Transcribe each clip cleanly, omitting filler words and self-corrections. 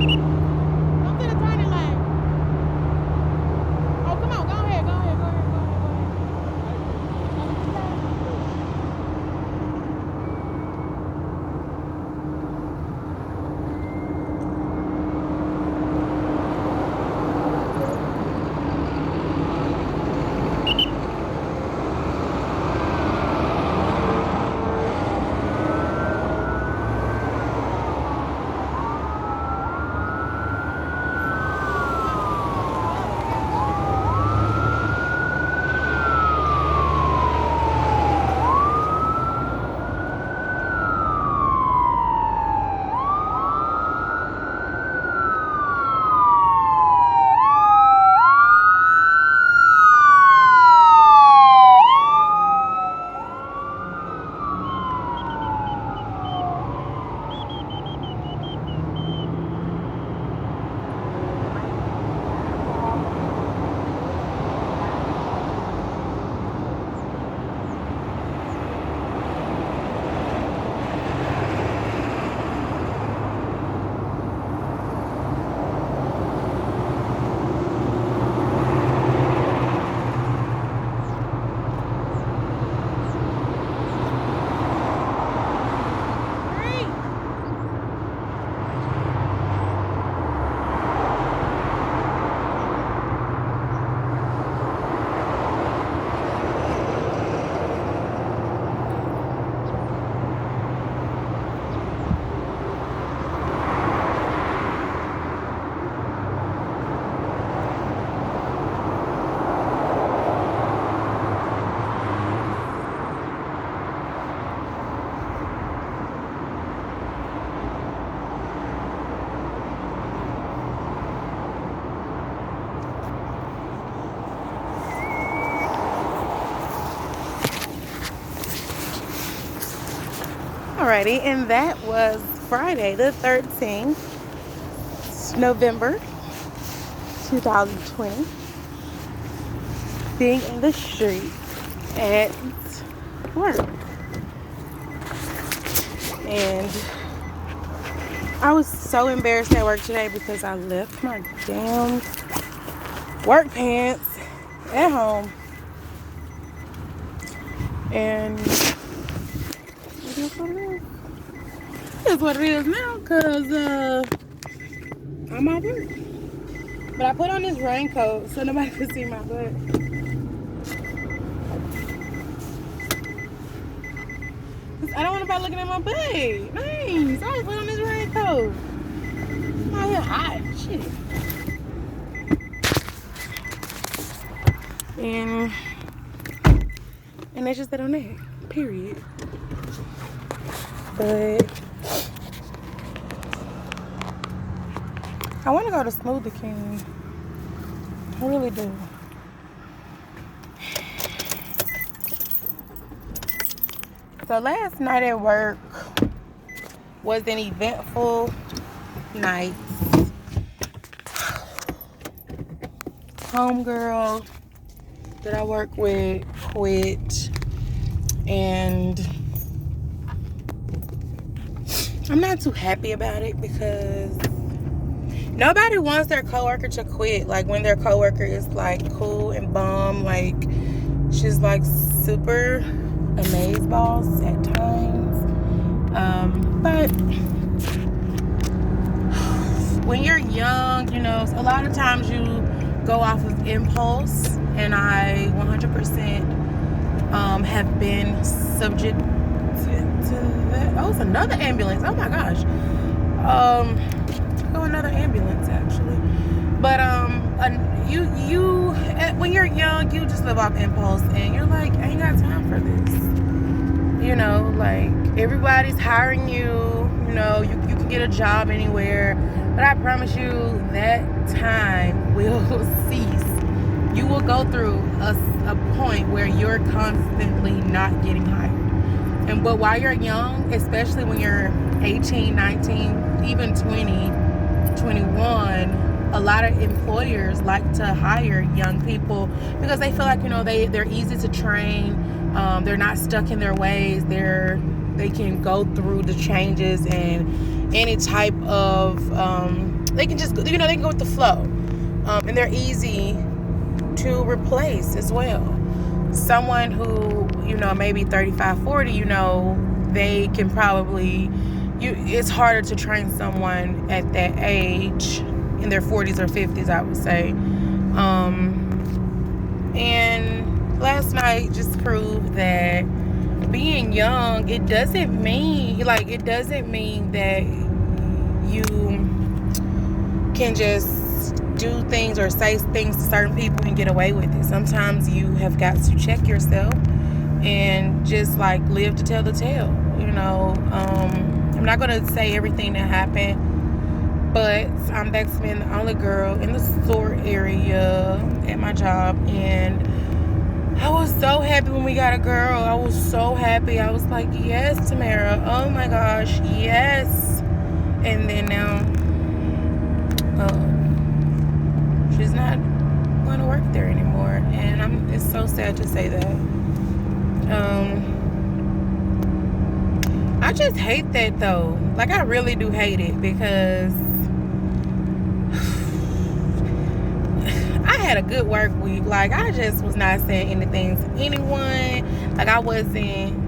Come to the turning lane. Oh, come on. Go ahead. Go ahead. Go ahead. Go ahead. Go ahead. Alrighty, and that was Friday the 13th, November 2020. Being in the street at work. And I was so embarrassed at work today because I left my damn work pants at home. And it is what it is. It's what it is now because I'm at work. But I put on this raincoat so nobody can see my butt. I don't want nobody looking at my butt. Nice. I put on this raincoat. I'm out here hot. Shit. And that's just that on that. Period. But I want to go to Smoothie King. I really do. So last night at work was an eventful night. Homegirl that I work with quit, and I'm not too happy about it because nobody wants their coworker to quit. Like when their coworker is like cool and bum, like she's like super amazeballs at times. But when you're young, you know, a lot of times you go off of impulse, and I 100% have been subject to that. Oh, it's another ambulance. Oh my gosh. Oh, another ambulance actually. But when you're young, you just live off impulse, and you're like, I ain't got time for this. You know, like everybody's hiring you. You know, you can get a job anywhere, but I promise you that time will cease. You will go through a point where you're constantly not getting hired. But while you're young, especially when you're 18, 19, even 20, 21, a lot of employers like to hire young people because they feel like, you know, they're easy to train. They're not stuck in their ways. They can go through the changes and any type of they can just, they can go with the flow. And they're easy to replace as well. Someone who, maybe 35, 40, they can probably, it's harder to train someone at that age, in their 40s or 50s, I would say. And last night just proved that being young, it doesn't mean that you can just do things or say things to certain people and get away with it. Sometimes you have got to check yourself and just like live to tell the tale. I'm not gonna say everything that happened, but I'm back to being the only girl in the store area at my job, and I was so happy when we got a girl. I was so happy. I was like, yes, Tamara. Oh my gosh, yes. And then now, she's not going to work there anymore, and it's so sad to say that. I just hate that though. Like, I really do hate it, because I had a good work week. Like, I just was not saying anything to anyone. Like, I wasn't,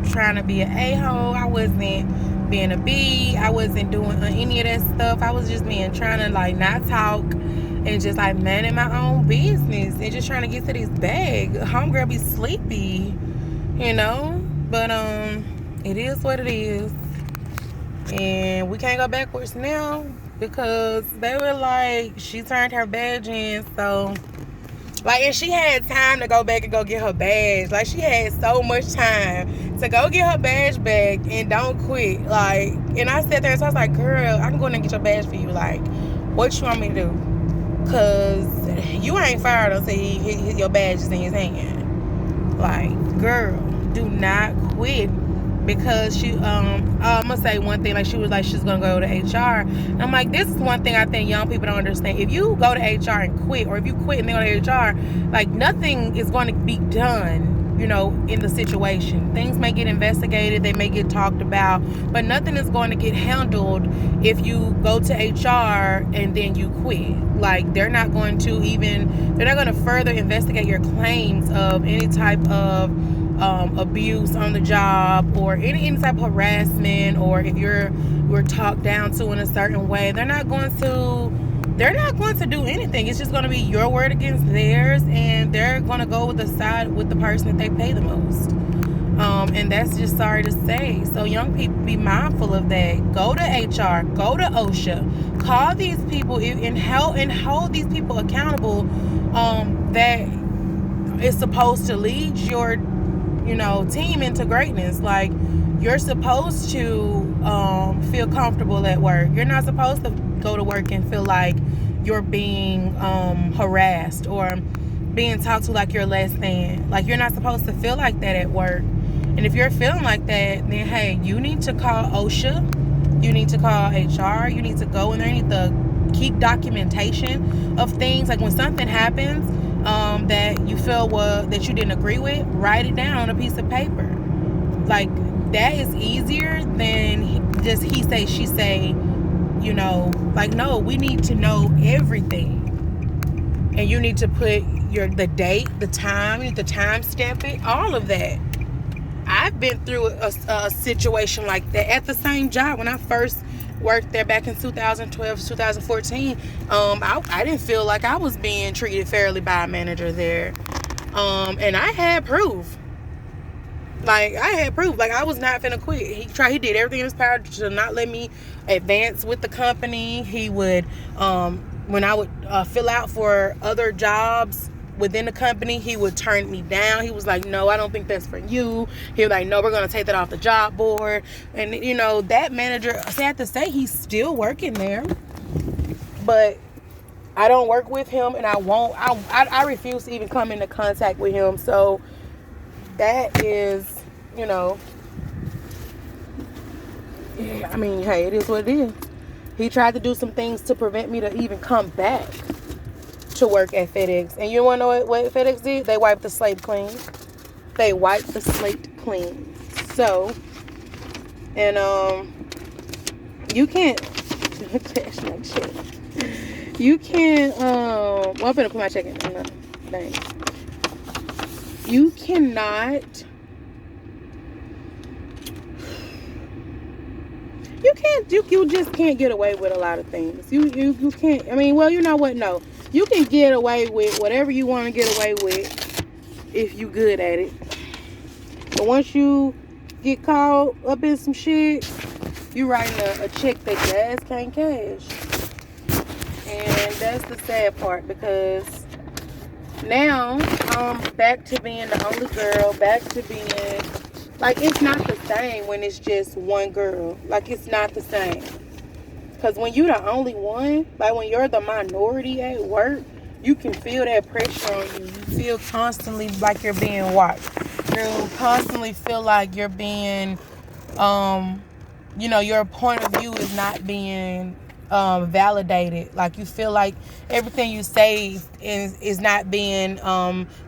trying to be an a-hole. I wasn't being a B. I wasn't doing any of that stuff. I was just trying to like not talk and just like manage my own business and just trying to get to this bag. Homegirl be sleepy, but it is what it is, and we can't go backwards now, because they were like, she turned her badge in, so like, and she had time to go back and go get her badge. Like, she had so much time to go get her badge back and don't quit. Like, and I sat there, so I was like, girl, I can go in and get your badge for you. Like, what you want me to do? Because you ain't fired until your badge is in his hand. Like, girl, do not quit. Because she, I'm gonna say one thing, like, she was like, she's gonna go to HR. And I'm like, this is one thing I think young people don't understand. If you go to HR and quit, or if you quit and then go to HR, like, nothing is going to be done, in the situation. Things may get investigated, they may get talked about, but nothing is going to get handled if you go to HR and then you quit. Like, they're not going to further investigate your claims of any type of abuse on the job, or any type of harassment, or if you're talked down to in a certain way. They're not going to do anything. It's just going to be your word against theirs, and they're going to go with the person that they pay the most. And that's just sorry to say. So young people, be mindful of that. Go to HR, go to OSHA, call these people and hold these people accountable, that is supposed to lead your team into greatness. Like, you're supposed to feel comfortable at work. You're not supposed to go to work and feel like you're being harassed or being talked to like you're less than. Like, you're not supposed to feel like that at work. And if you're feeling like that, then hey, you need to call OSHA, you need to call HR, you need to go in there, you need to keep documentation of things. Like, when something happens that you feel that you didn't agree with, write it down on a piece of paper. Like, that is easier than just he say, she say. Like, no, we need to know everything, and you need to put the date, the time, you need to time stamp it, all of that. I've been through a situation like that at the same job when I first worked there back in 2012 to 2014. I didn't feel like I was being treated fairly by a manager there, and I had proof. Like, I was not finna quit. He did everything in his power to not let me advance with the company. He would, when I would fill out for other jobs within the company, he would turn me down. He was like, no, I don't think that's for you. He was like, no, we're going to take that off the job board. And, that manager, sad to say, he's still working there. But I don't work with him, and I won't. I refuse to even come into contact with him. So that is, I mean, hey, it is what it is. He tried to do some things to prevent me to even come back to work at FedEx. And you want to know what FedEx did? They wiped the slate clean. So, and you can't cash my check. You can well, I'm gonna put my check in the bank. You cannot. You just can't get away with a lot of things. You can't. I mean, well, you know what? No, you can get away with whatever you want to get away with if you good at it. But once you get caught up in some shit, you writing a check that your ass can't cash. And that's the sad part, because now I'm back to being the only girl, back to being, like, it's not the same when it's just one girl. Like, it's not the same. Because when you're the only one, like when you're the minority at work, you can feel that pressure on you. You feel constantly like you're being watched. You constantly feel like you're being, your point of view is not being validated. Like, you feel like everything you say is not being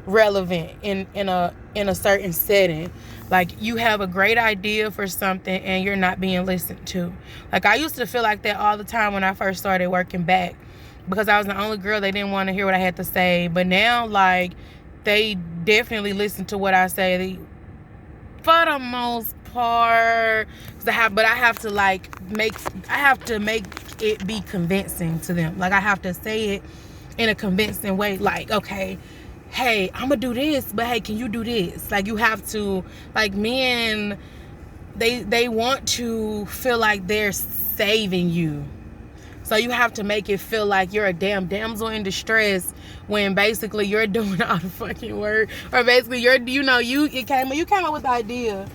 relevant in a certain setting. Like, you have a great idea for something and you're not being listened to. Like, I used to feel like that all the time when I first started working back, because I was the only girl. They didn't want to hear what I had to say. But now, like, they definitely listen to what I say, for the most part. But I have to make it be convincing to them. Like, I have to say it in a convincing way. Like, okay, hey, I'm gonna do this, but hey, can you do this? Like, you have to, like, men, they want to feel like they're saving you. So you have to make it feel like you're a damn damsel in distress when basically you're doing all the fucking work, or basically you came up with the idea,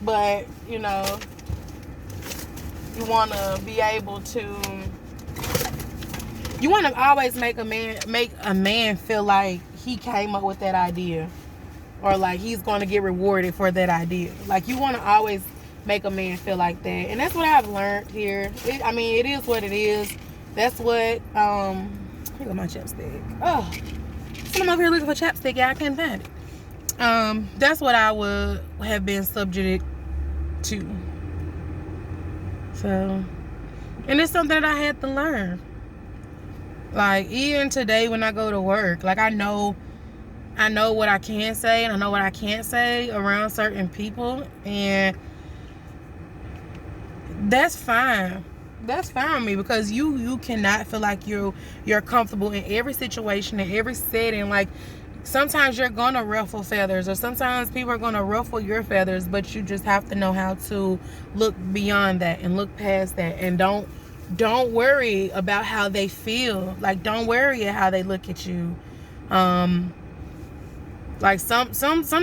but you want to be able to. You want to always make a man feel like he came up with that idea, or like he's going to get rewarded for that idea. Like, you want to always make a man feel like that, and that's what I've learned here. It is what it is. That's what here go my chapstick. Oh, so I'm over here looking for chapstick. Yeah, I can't find it. That's what I would have been subjected to. So, and it's something that I had to learn. Like, even today when I go to work, like, I know what I can say and I know what I can't say around certain people, and that's fine. That's fine with me, because you cannot feel like you're comfortable in every situation, in every setting. Like, sometimes you're gonna ruffle feathers, or sometimes people are gonna ruffle your feathers, but you just have to know how to look beyond that and look past that, and don't worry about how they feel. Like, don't worry at how they look at you. Like, some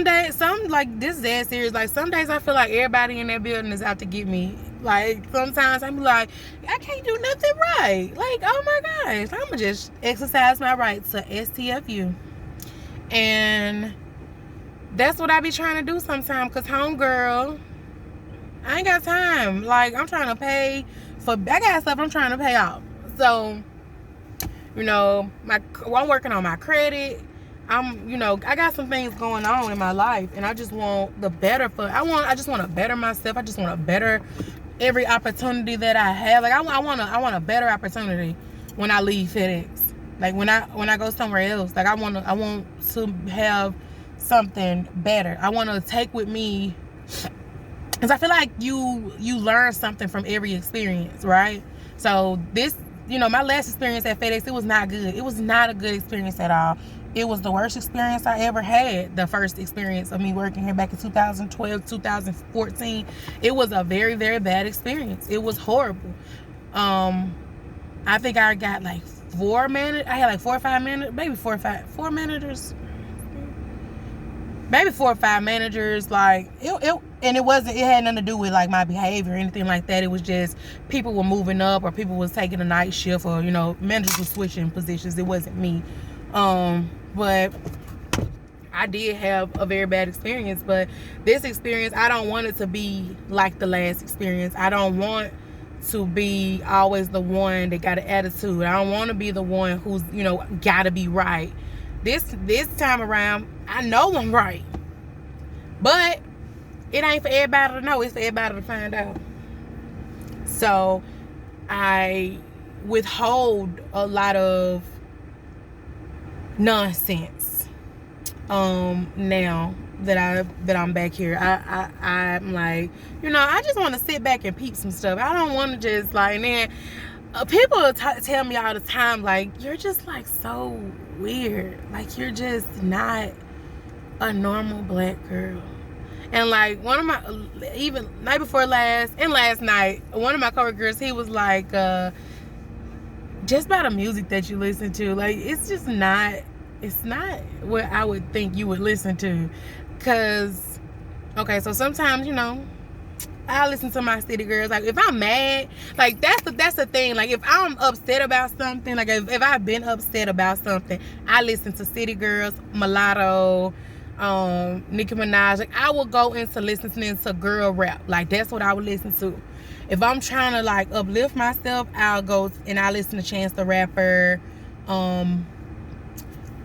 days, like, this is dead serious. Like, some days I feel like everybody in that building is out to get me. Like, sometimes I'm like, I can't do nothing right. Like, oh my gosh, I'm gonna just exercise my rights to STFU. And that's what I be trying to do sometimes, because homegirl, I ain't got time. Like, I'm trying to pay for, I got stuff I'm trying to pay off. So, I'm working on my credit. I got some things going on in my life, and I just want the better I just want to better myself. I just want to better every opportunity that I have. Like, I want a better opportunity when I leave FedEx. Like, when I go somewhere else, like, I want to have something better. I want to take with me, because I feel like you learn something from every experience, right? So this, my last experience at FedEx, it was not good. It was not a good experience at all. It was the worst experience I ever had. The first experience of me working here back in 2012, 2014. It was a very, very bad experience. It was horrible. I think I got like 4 managers. I had like 4 or 5 managers, maybe 4 managers. Maybe 4 or 5 managers. Like, it had nothing to do with like my behavior or anything like that. It was just people were moving up, or people was taking a night shift, or managers were switching positions. It wasn't me. But I did have a very bad experience. But this experience, I don't want it to be like the last experience. I don't want to be always the one that got an attitude. I don't want to be the one who's gotta be right. This time around, I know I'm right, but it ain't for everybody to know. It's for everybody to find out. So I withhold a lot of nonsense now that I'm back here. I'm like, I just want to sit back and peep some stuff. I don't want to just like, and then people tell me all the time, like, you're just like so weird, like you're just not a normal black girl. And like one of my, even night before last and last night, one of my coworkers, he was like, just by the music that you listen to, like it's not what I would think you would listen to. Cause okay, so sometimes I listen to my city girls. Like if I'm mad, like that's the thing. Like if I'm upset about something, like if I've been upset about something, I listen to city girls, Mulatto, Nicki Minaj. Like I will go into listening to girl rap. Like that's what I would listen to. If I'm trying to like uplift myself, I'll go and I listen to Chance the Rapper,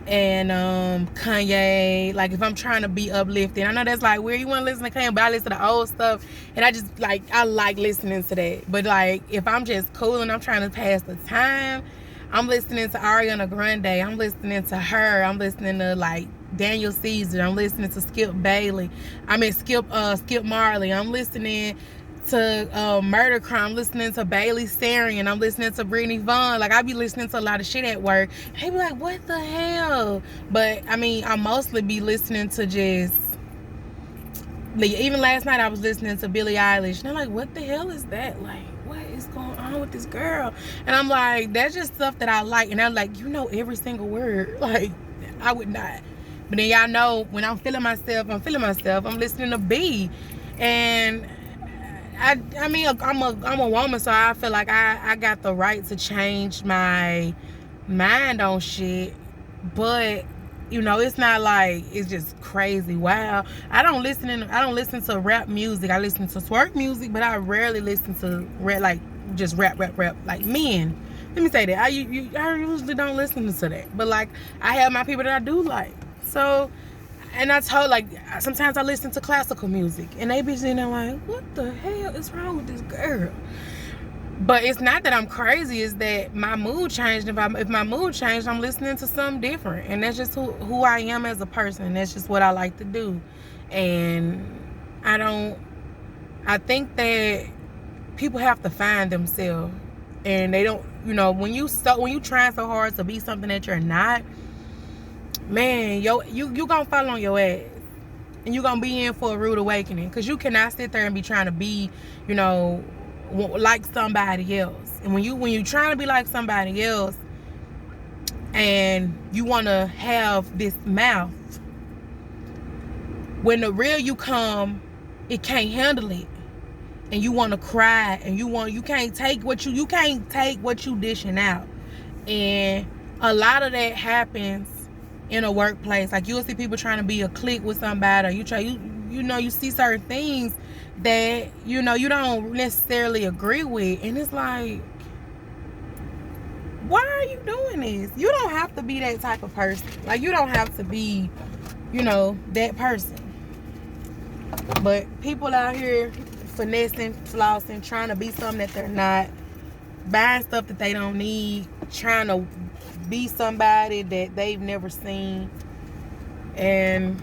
and Kanye. Like if I'm trying to be uplifting, I know that's like weird, you want to listen to Kanye, but I listen to old stuff, and I just like, I like listening to that. But like if I'm just cool and I'm trying to pass the time, I'm listening to Ariana Grande, I'm listening to her, I'm listening to like Daniel Caesar, I'm listening to Skip Marley, I'm listening to Murder Crime, I'm listening to Bailey Sarian, I'm listening to Brittany Vaughn. Like I be listening to a lot of shit at work. They be like, what the hell? But I mean, I mostly be listening to just like, even last night I was listening to Billie Eilish, and I'm like, what the hell is that? Like, what is going on with this girl? And I'm like, that's just stuff that I like. And I'm like, every single word. Like I would not. But then y'all know when I'm feeling myself, I'm listening to B. And I mean, I'm a woman, so I feel like I got the right to change my mind on shit. But it's not like it's just crazy. Wow, I don't listen to rap music. I listen to twerk music, but I rarely listen to rap, just rap like men. Let me say that I usually don't listen to that. But like I have my people that I do like. So. And I told, like, sometimes I listen to classical music, and they be sitting there like, what the hell is wrong with this girl? But it's not that I'm crazy, it's that my mood changed. If my mood changed, I'm listening to something different. And that's just who I am as a person. That's just what I like to do. And I think that people have to find themselves. And they don't, when you trying so hard to be something that you're not, man, you gonna fall on your ass, and you gonna be in for a rude awakening, because you cannot sit there and be trying to be like somebody else. And when you trying to be like somebody else and you want to have this mouth, when the real you come, it can't handle it, and you want to cry, and you can't take what you dishing out. And a lot of that happens in a workplace. Like you'll see people trying to be a clique with somebody, or you see certain things that you don't necessarily agree with, and it's like, why are you doing this? You don't have to be that type of person. Like you don't have to be that person. But people out here finessing, flossing, trying to be something that they're not, buying stuff that they don't need, trying to be somebody that they've never seen. And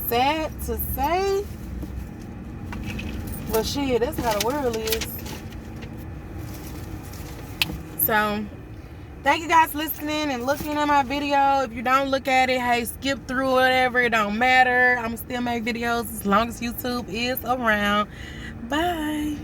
sad to say, but shit, that's how the world is. So thank you guys for listening and looking at my video. If you don't look at it, hey, skip through whatever, it don't matter. I'm still make videos as long as YouTube is around. Bye.